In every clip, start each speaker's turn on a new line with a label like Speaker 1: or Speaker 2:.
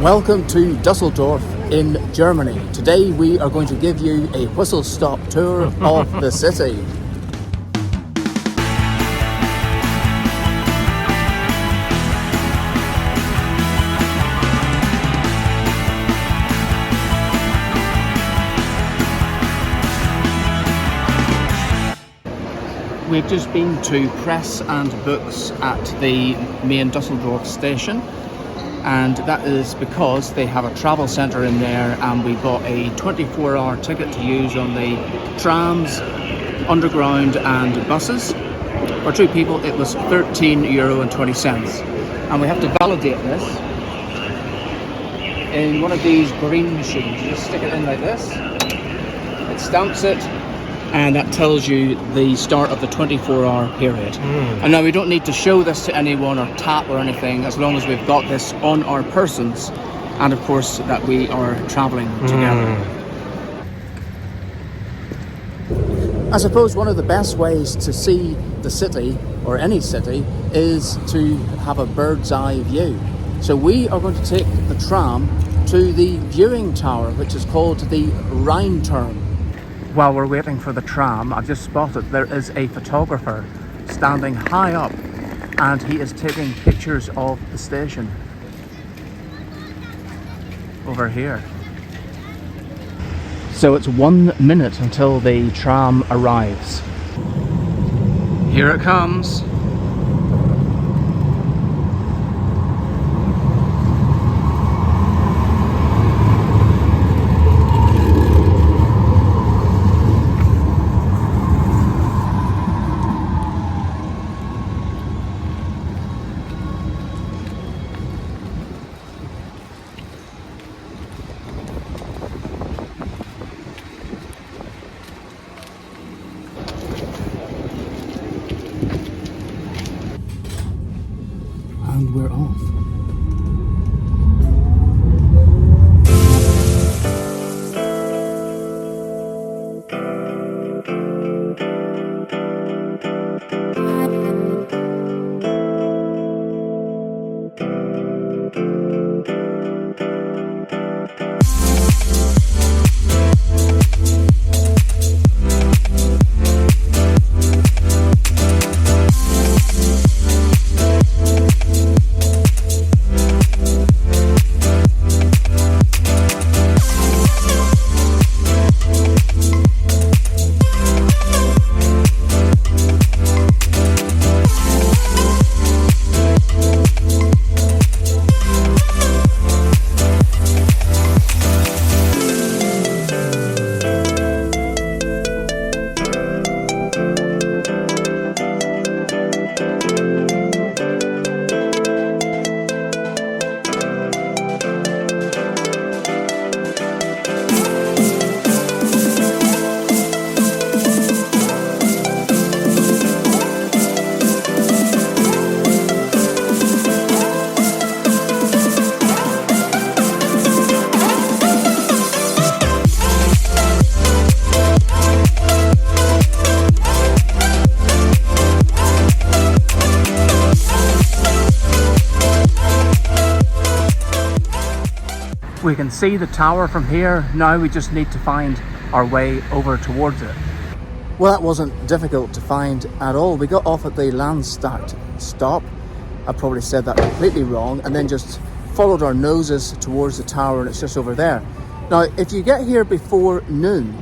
Speaker 1: Welcome to Dusseldorf in Germany. Today we are going to give you a whistle-stop tour of the city. We've just been to Press and Books at the main Dusseldorf station, and that is because they have a travel centre in there, and we bought a 24-hour ticket to use on the trams, underground and buses. For two people it was €13.20, and we have to validate this in one of these green machines. You just stick it in like this, it stamps it, and that tells you the start of the 24-hour period. And now we don't need to show this to anyone or tap or anything, as long as we've got this on our persons, and of course that we are travelling together. I suppose one of the best ways to see the city, or any city, is to have a bird's eye view. So we are going to take the tram to the viewing tower, which is called the Rheinturm. While we're waiting for the tram, I've just spotted there is a photographer standing high up, and he is taking pictures of the station over here. So it's 1 minute until the tram arrives. Here it comes. And we're off. We can see the tower from here. Now we just need to find our way over towards it. Well, that wasn't difficult to find at all. We got off at the Landstart stop. I probably said that completely wrong, and then just followed our noses towards the tower, and it's just over there. Now, if you get here before noon,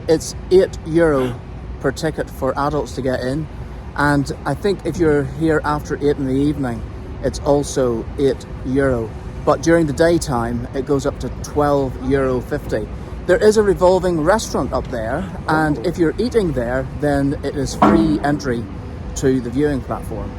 Speaker 1: it's €8 per ticket for adults to get in. And I think if you're here after 8 in the evening, it's also €8. But during the daytime, it goes up to €12.50. There is a revolving restaurant up there, and if you're eating there, then it is free entry to the viewing platform.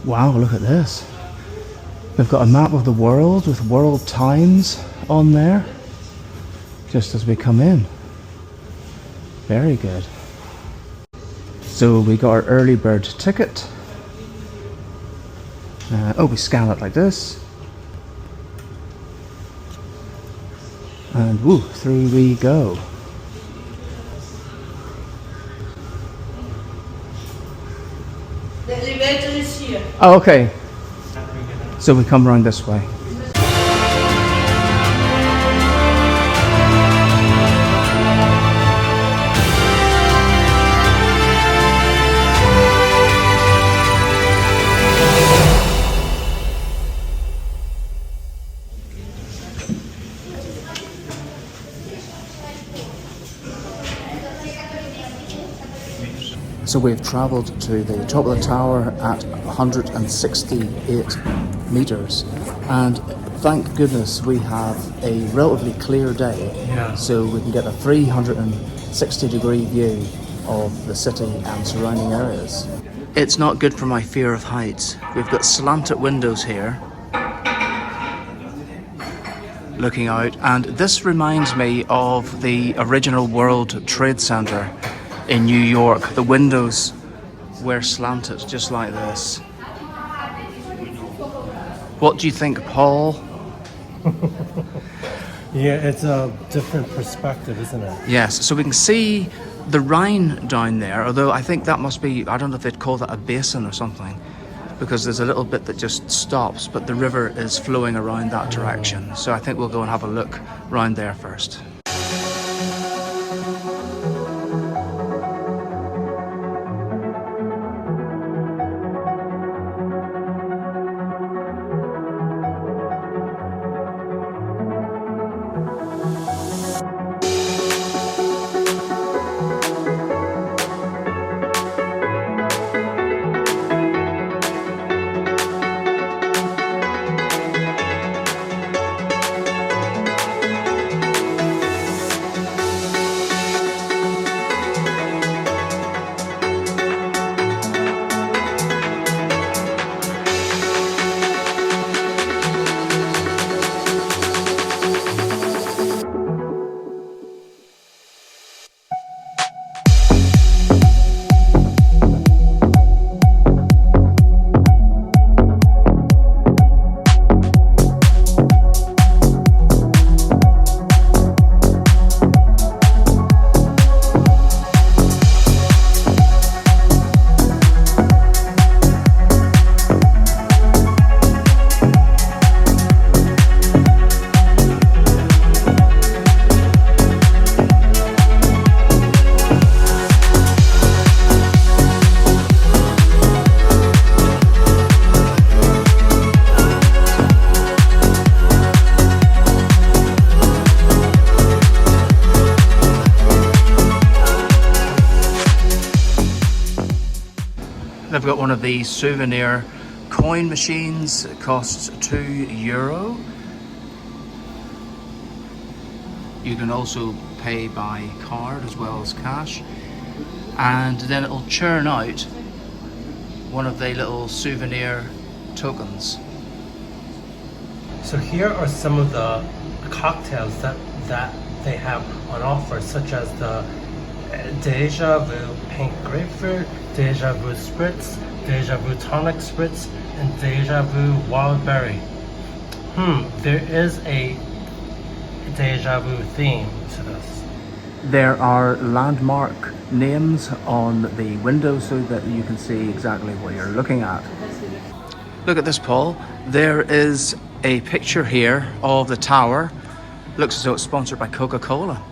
Speaker 1: Wow, look at this. We've got a map of the world with world times on there, just as we come in. Very good. So we got our early bird ticket. We scan it like this. And woo, through we go.
Speaker 2: The elevator is here.
Speaker 1: Oh, okay. So we come around this way. So we've travelled to the top of the tower at 168 metres, and thank goodness we have a relatively clear day, so we can get a 360-degree view of the city and surrounding areas. It's not good for my fear of heights. We've got slanted windows here, looking out, and this reminds me of the original World Trade Center in New York. The windows were slanted just like this. What do you think, Paul?
Speaker 3: Yeah, it's a different perspective, isn't it?
Speaker 1: Yes, so we can see the Rhine down there, although I think that must be, I don't know if they'd call that a basin or something, because there's a little bit that just stops, but the river is flowing around that direction. So I think we'll go and have a look round there first. They've got one of these souvenir coin machines. It costs €2. You can also pay by card as well as cash, and then it'll churn out one of the little souvenir tokens.
Speaker 3: So here are some of the cocktails that they have on offer, such as the Deja Vu Pink Grapefruit, Deja Vu Spritz, Deja Vu Tonic Spritz, and Deja Vu Wild Berry. There is a Deja Vu theme to this.
Speaker 1: There are landmark names on the window so that you can see exactly what you're looking at. Look at this, Paul. There is a picture here of the tower. Looks as though it's sponsored by Coca-Cola.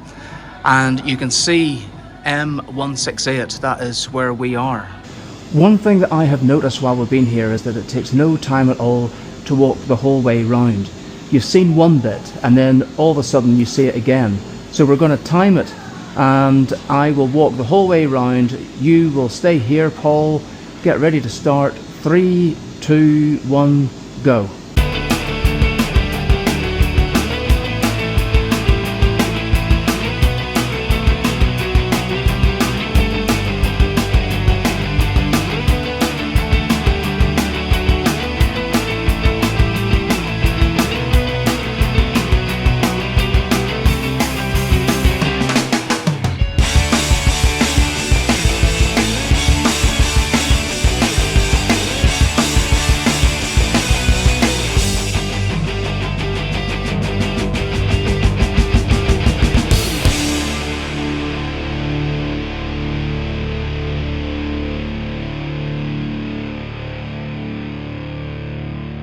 Speaker 1: And you can see M168, that is where we are. One thing that I have noticed while we've been here is that it takes no time at all to walk the whole way round. You've seen one bit and then all of a sudden you see it again. So we're going to time it, and I will walk the whole way round. You will stay here, Paul. Get ready to start. 3, 2, 1, go.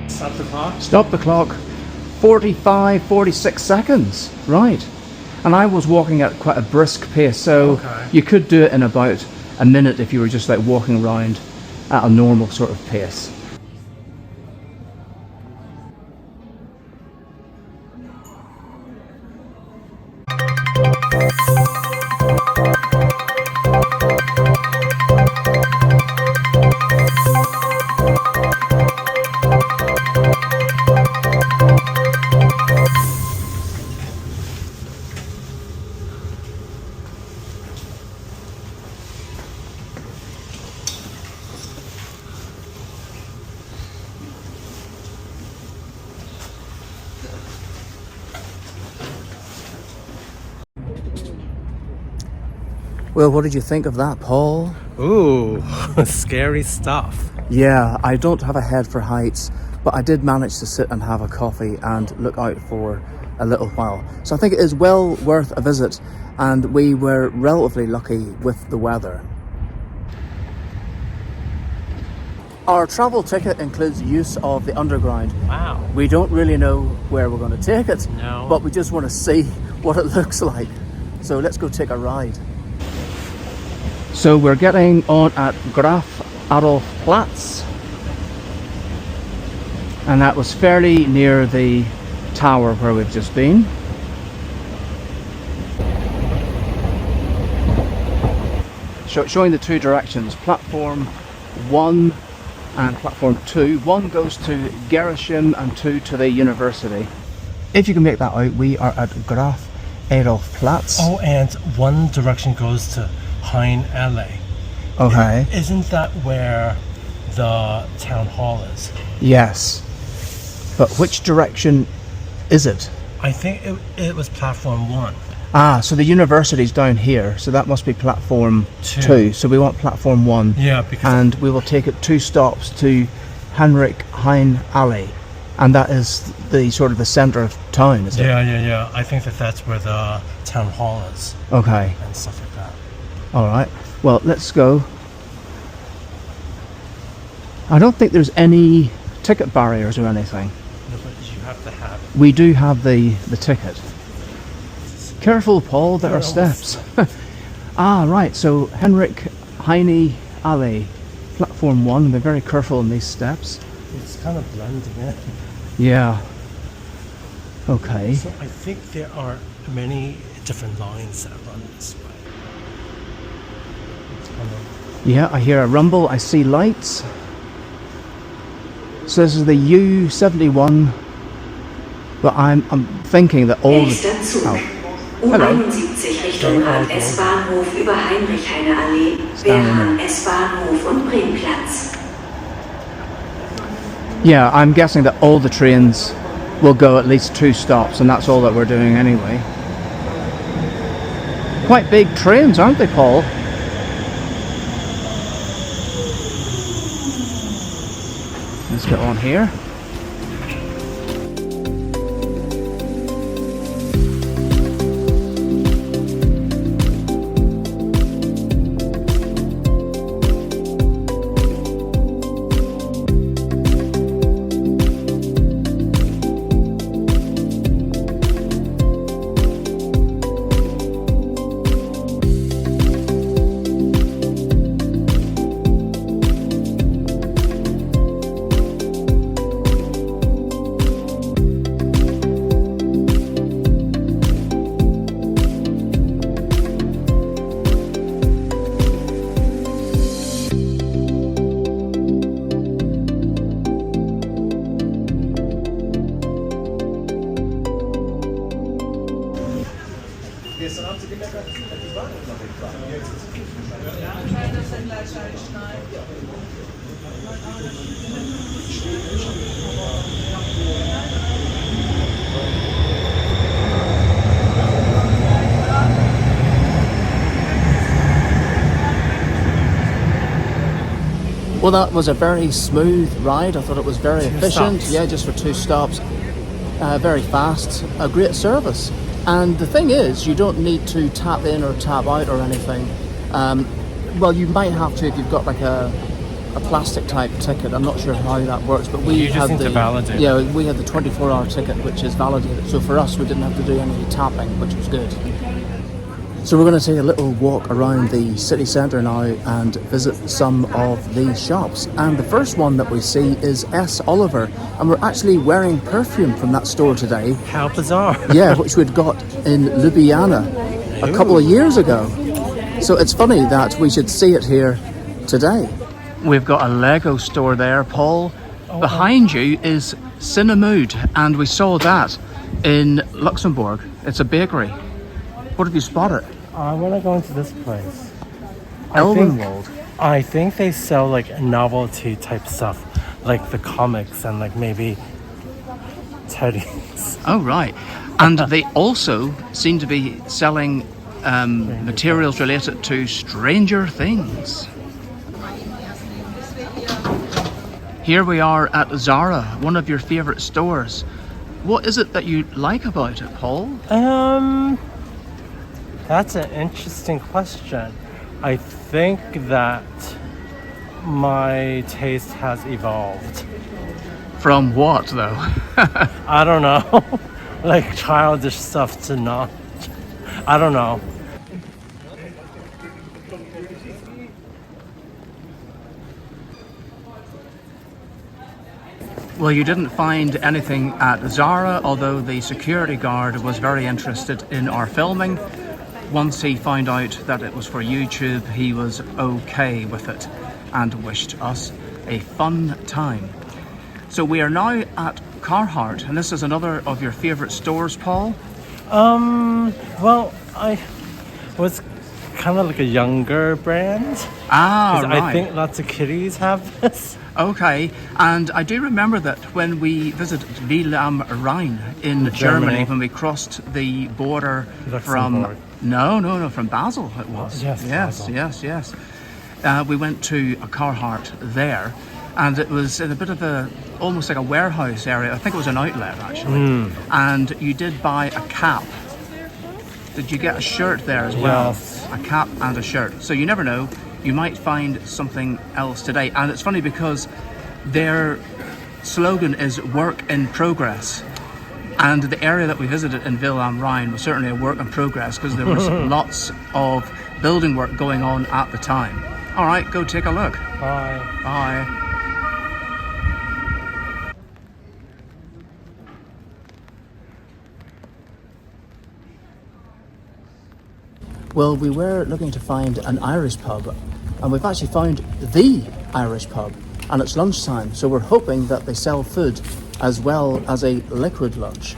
Speaker 3: Stop the clock.
Speaker 1: Stop the clock. 45, 46 seconds. Right. And I was walking at quite a brisk pace, so
Speaker 3: Okay.
Speaker 1: you could do it in about a minute if you were just like walking around at a normal sort of pace. Well, what did you think of that, Paul?
Speaker 3: Ooh, scary stuff.
Speaker 1: Yeah, I don't have a head for heights, but I did manage to sit and have a coffee and look out for a little while. So I think it is well worth a visit, and we were relatively lucky with the weather. Our travel ticket includes use of the underground.
Speaker 3: Wow.
Speaker 1: We don't really know where we're going to take it,
Speaker 3: No.
Speaker 1: but we just want to see what it looks like. So let's go take a ride. So we're getting on at Graf Adolf Platz, and that was fairly near the tower where we've just been. Showing the two directions, platform 1 and platform 2. 1 goes to Gerishim and 2 to the university. If you can make that out, we are at Graf Adolf Platz.
Speaker 3: Oh, and one direction goes to Hein Alley.
Speaker 1: Okay.
Speaker 3: Isn't that where the town hall is?
Speaker 1: Yes. But which direction is it?
Speaker 3: I think it was platform 1.
Speaker 1: Ah, so the university's down here, so that must be platform 2. So we want platform 1.
Speaker 3: Yeah, because
Speaker 1: And we will take it 2 stops to Heinrich Hein Alley. And that is the sort of the centre of town, is it?
Speaker 3: yeah. I think that's where the town hall is
Speaker 1: Okay.
Speaker 3: and stuff like that.
Speaker 1: Alright. Well, let's go. I don't think there's any ticket barriers or anything.
Speaker 3: No, but you have to have.
Speaker 1: We do have the ticket. Careful, Paul, there are steps. Ah, right, so Henrik Heine Alley, platform 1. Be very careful in these steps.
Speaker 3: It's kind of blending in.
Speaker 1: Yeah. Okay.
Speaker 3: So I think there are many different lines that run this way. It's kind of.
Speaker 1: Yeah, I hear a rumble. I see lights. So this is the U71, but I'm thinking that all
Speaker 4: Nächster Zug.
Speaker 1: Oh. Hello.
Speaker 4: U71 Richtung S-Bahnhof über Heinrich-Heine-Allee, Wehrhahn S-Bahnhof und Bremplatz.
Speaker 1: Yeah, I'm guessing that all the trains will go at least 2 stops, and that's all that we're doing anyway. Quite big trains, aren't they, Paul? Let's get on here. Well, that was a very smooth ride. I thought it was very efficient.
Speaker 3: stops.
Speaker 1: Yeah, just for 2 stops. Very fast. A great service. And the thing is, you don't need to tap in or tap out or anything. Well, you might have to if you've got like a a plastic type ticket. I'm not sure how that works, but we
Speaker 3: You just
Speaker 1: had
Speaker 3: need to validate.
Speaker 1: Yeah, we had the 24-hour ticket, which is validated. So for us, we didn't have to do any tapping, which was good. So we're going to take a little walk around the city centre now and visit some of the shops. And the first one that we see is S. Oliver, and we're actually wearing perfume from that store today.
Speaker 3: How bizarre.
Speaker 1: Yeah, which we'd got in Ljubljana a couple of years ago. So it's funny that we should see it here today. We've got a Lego store there, Paul. Behind you is Cinemood, and we saw that in Luxembourg. It's a bakery. What have you spotted?
Speaker 3: I want to go into this place.
Speaker 1: Elvenwald.
Speaker 3: I think they sell like novelty type stuff, like the comics and like maybe teddies.
Speaker 1: Oh, right. And they also seem to be selling materials related to Stranger Things. Here we are at Zara, one of your favourite stores. What is it that you like about it, Paul?
Speaker 3: That's an interesting question. I think that my taste has evolved.
Speaker 1: From what, though?
Speaker 3: I don't know. Like childish stuff to not. I don't know.
Speaker 1: Well, you didn't find anything at Zara, although the security guard was very interested in our filming. Once he found out that it was for YouTube, he was okay with it and wished us a fun time. So we are now at Carhartt, and this is another of your favourite stores, Paul?
Speaker 3: Well, I was kind of like a younger brand.
Speaker 1: Ah, right.
Speaker 3: I think lots of kiddies have this.
Speaker 1: Okay, and I do remember that when we visited Ville am Rhein in Germany, when we crossed the border
Speaker 3: Luxembourg.
Speaker 1: from Basel it was.
Speaker 3: Yes, Basel.
Speaker 1: yes. We went to a Carhartt there, and it was in a bit of almost like a warehouse area. I think it was an outlet actually. And you did buy a cap. Did you get a shirt there as well?
Speaker 3: Yes.
Speaker 1: A cap and a shirt. So you never know. You might find something else today. And it's funny because their slogan is work in progress. And the area that we visited in Ville am Rhein was certainly a work in progress because there was lots of building work going on at the time. All right, go take a look.
Speaker 3: Bye.
Speaker 1: Bye. Well, we were looking to find an Irish pub, and we've actually found the Irish pub, and it's lunchtime, so we're hoping that they sell food as well as a liquid lunch.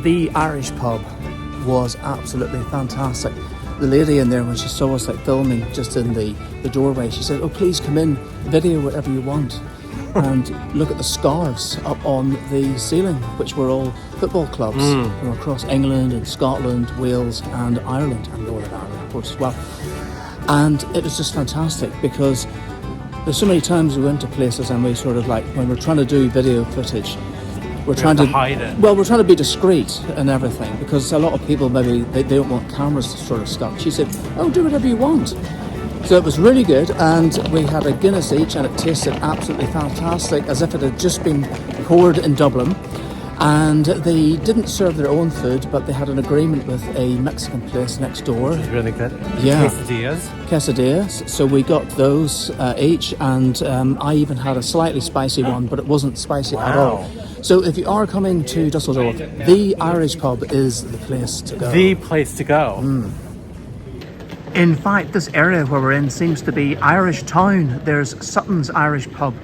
Speaker 1: the Irish pub was absolutely fantastic. The lady in there, when she saw us like filming just in the doorway, she said, "Oh, please come in, video whatever you want." And look at the scarves up on the ceiling, which were all football clubs from across England and Scotland, Wales and Ireland, and Northern Ireland, of course, as well. And it was just fantastic because there's so many times we went to places and we sort of like, when we're trying to do video footage, we're trying to
Speaker 3: hide it.
Speaker 1: Well, we're trying to be discreet and everything, because a lot of people maybe they don't want cameras sort of stuck. She said, "Oh, do whatever you want." So it was really good, and we had a Guinness each, and it tasted absolutely fantastic, as if it had just been poured in Dublin. And they didn't serve their own food, but they had an agreement with a Mexican place next door.
Speaker 3: It's really good.
Speaker 1: Yeah.
Speaker 3: Quesadillas.
Speaker 1: So we got those each, and I even had a slightly spicy one, but it wasn't spicy at all. So if you are coming to Dusseldorf, the Irish pub is the place to go.
Speaker 3: The place to go.
Speaker 1: In fact, this area where we're in seems to be Irish town. There's Sutton's Irish pub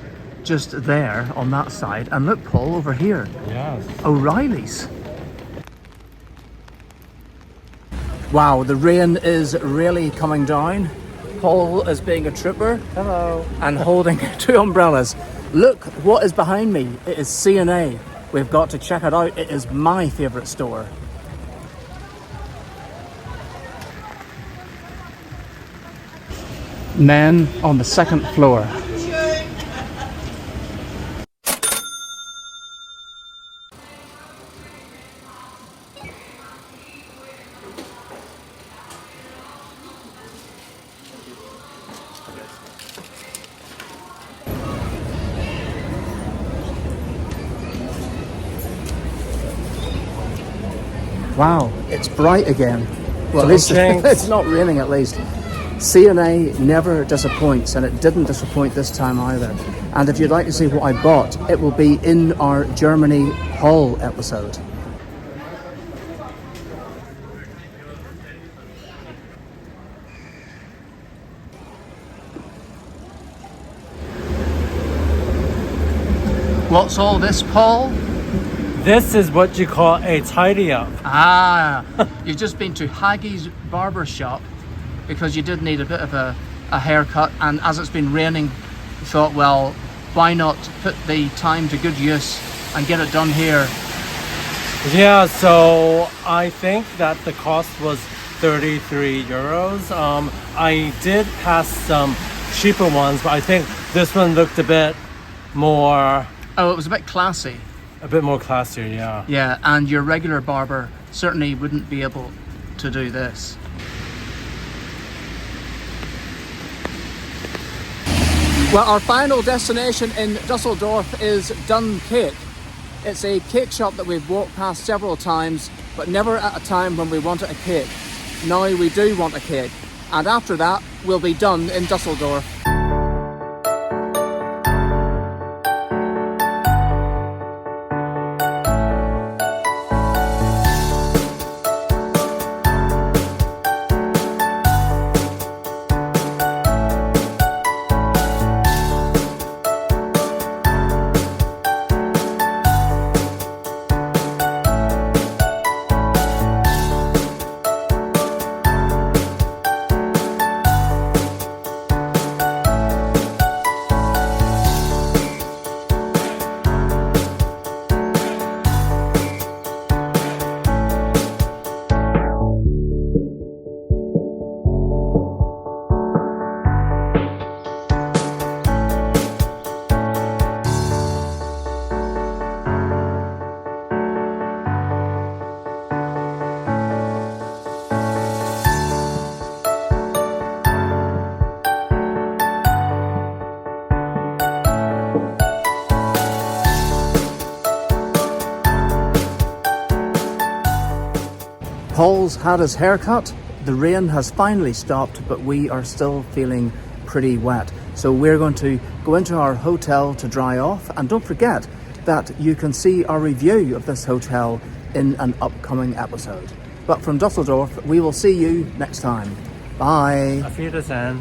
Speaker 1: just there on that side. And look, Paul, over here.
Speaker 3: Yes.
Speaker 1: O'Reilly's. Wow, the rain is really coming down. Paul is being a trooper.
Speaker 3: Hello.
Speaker 1: And holding two umbrellas. Look what is behind me. It is C&A. We've got to check it out. It is my favourite store. Men on the second floor. Wow, it's bright again. Well, at least it's not raining at least. C&A never disappoints, and it didn't disappoint this time either. And if you'd like to see what I bought, it will be in our Germany haul episode. What's all this, Paul?
Speaker 3: This is what you call a tidy up.
Speaker 1: Ah, you've just been to Haggie's barber shop because you did need a bit of a haircut, and as it's been raining, you thought, well, why not put the time to good use and get it done here?
Speaker 3: Yeah, so I think that the cost was 33 euros. I did pass some cheaper ones, but I think this one looked a bit more...
Speaker 1: Oh, it was a bit classy.
Speaker 3: A bit more classier, yeah.
Speaker 1: Yeah, and your regular barber certainly wouldn't be able to do this. Well, our final destination in Dusseldorf is Duncake. It's a cake shop that we've walked past several times, but never at a time when we wanted a cake. Now we do want a cake, and after that, we'll be done in Dusseldorf. Paul's had his haircut. The rain has finally stopped, but we are still feeling pretty wet. So we're going to go into our hotel to dry off. And don't forget that you can see our review of this hotel in an upcoming episode. But from Dusseldorf, we will see you next time. Bye.
Speaker 3: Auf Wiedersehen.